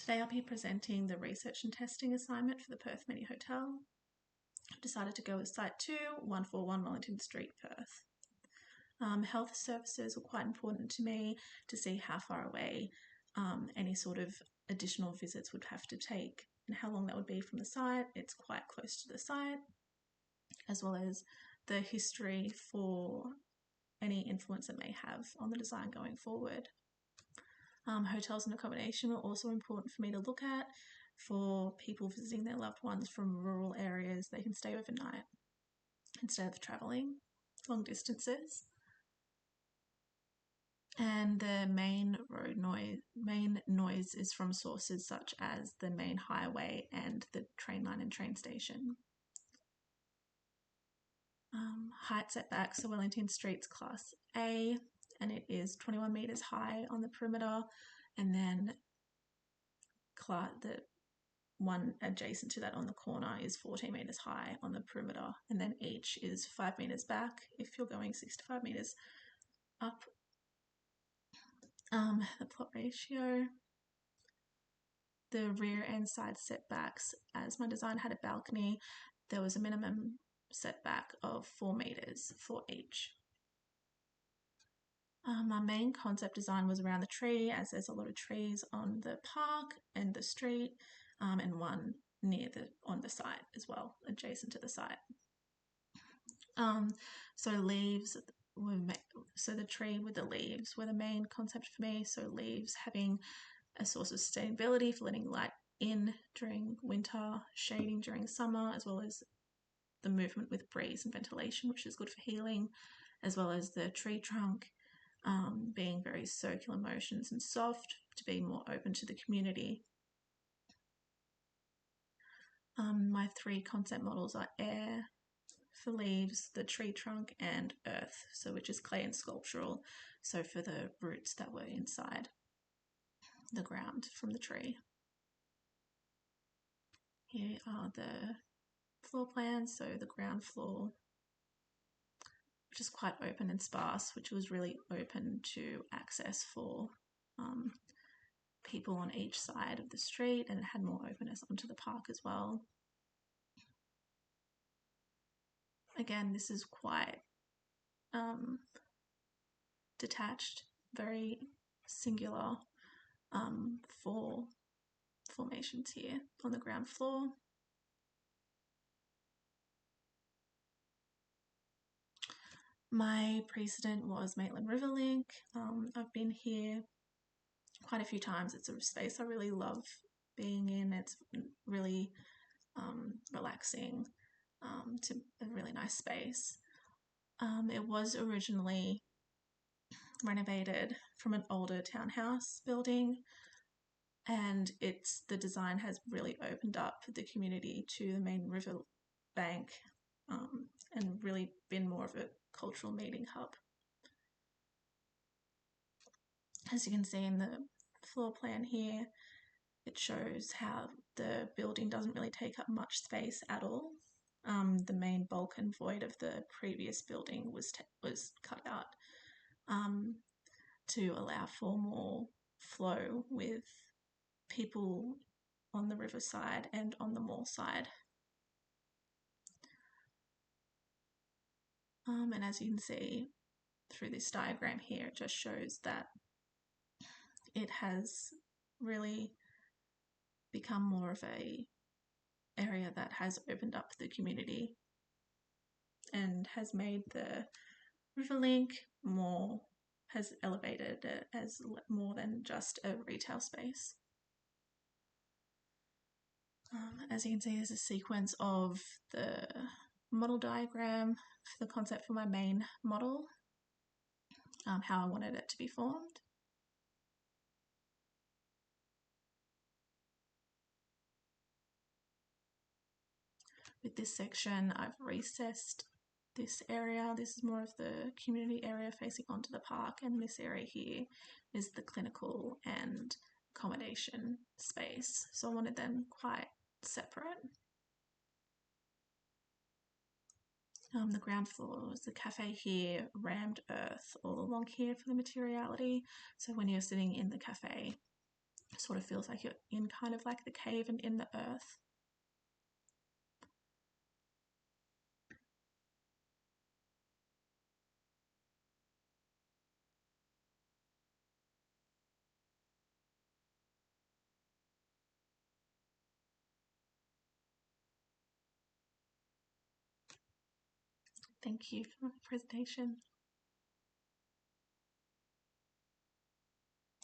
Today I'll be presenting the research and testing assignment for the Perth Medi Hotel. I've decided to go with Site 2, 141 Wellington Street, Perth. Health services were quite important to me to see how far away any sort of additional visits would have to take and how long that would be from the site. It's quite close to the site, as well as the history for any influence it may have on the design going forward. Hotels and accommodation were also important for me to look at for people visiting their loved ones from rural areas. They can stay overnight instead of travelling long distances. And the main noise is from sources such as the main highway and the train line and train station. Height setback, so Wellington Street's Class A, and it is 21 metres high on the perimeter, and then the one adjacent to that on the corner is 14 metres high on the perimeter, and then each is 5 metres back if you're going 65 metres up. The plot ratio, the rear and side setbacks, as my design had a balcony, there was a minimum setback of 4 metres for each. My main concept design was around the tree, as there's a lot of trees on the park and the street, and one on the site as well, adjacent to the site. So the tree with the leaves were the main concept for me. So leaves having a source of sustainability for letting light in during winter, shading during summer, as well as the movement with breeze and ventilation, which is good for healing, as well as the tree trunk being very circular motions and soft to be more open to the community. My 3 concept models are air for leaves, the tree trunk, and earth, so which is clay and sculptural, so for the roots that were inside the ground from the tree. Here are the floor plans, so the ground floor, which is quite open and sparse, which was really open to access for people on each side of the street, and it had more openness onto the park as well. Again, this is quite detached, very singular for formations here on the ground floor. My precedent was Maitland River Link. I've been here quite a few times. It's a space I really love being in. It's really relaxing, to a really nice space. It was originally renovated from an older townhouse building, and the design has really opened up the community to the main river bank, and really been more of a cultural meeting hub. As you can see in the floor plan here, it shows how the building doesn't really take up much space at all. The main bulk and void of the previous building was cut out to allow for more flow with people on the riverside and on the mall side. And as you can see through this diagram here, it just shows that it has really become more of a area that has opened up the community and has made the river link has elevated it as more than just a retail space. As you can see, there's a sequence of the model diagram for the concept for my main model, how I wanted it to be formed. With this section, I've recessed this area. This is more of the community area facing onto the park, and this area here is the clinical and accommodation space. So I wanted them quite separate. The ground floor is the cafe here, rammed earth all along here for the materiality. So when you're sitting in the cafe, It sort of feels like you're in kind of like the cave and in the earth. Thank you for the presentation.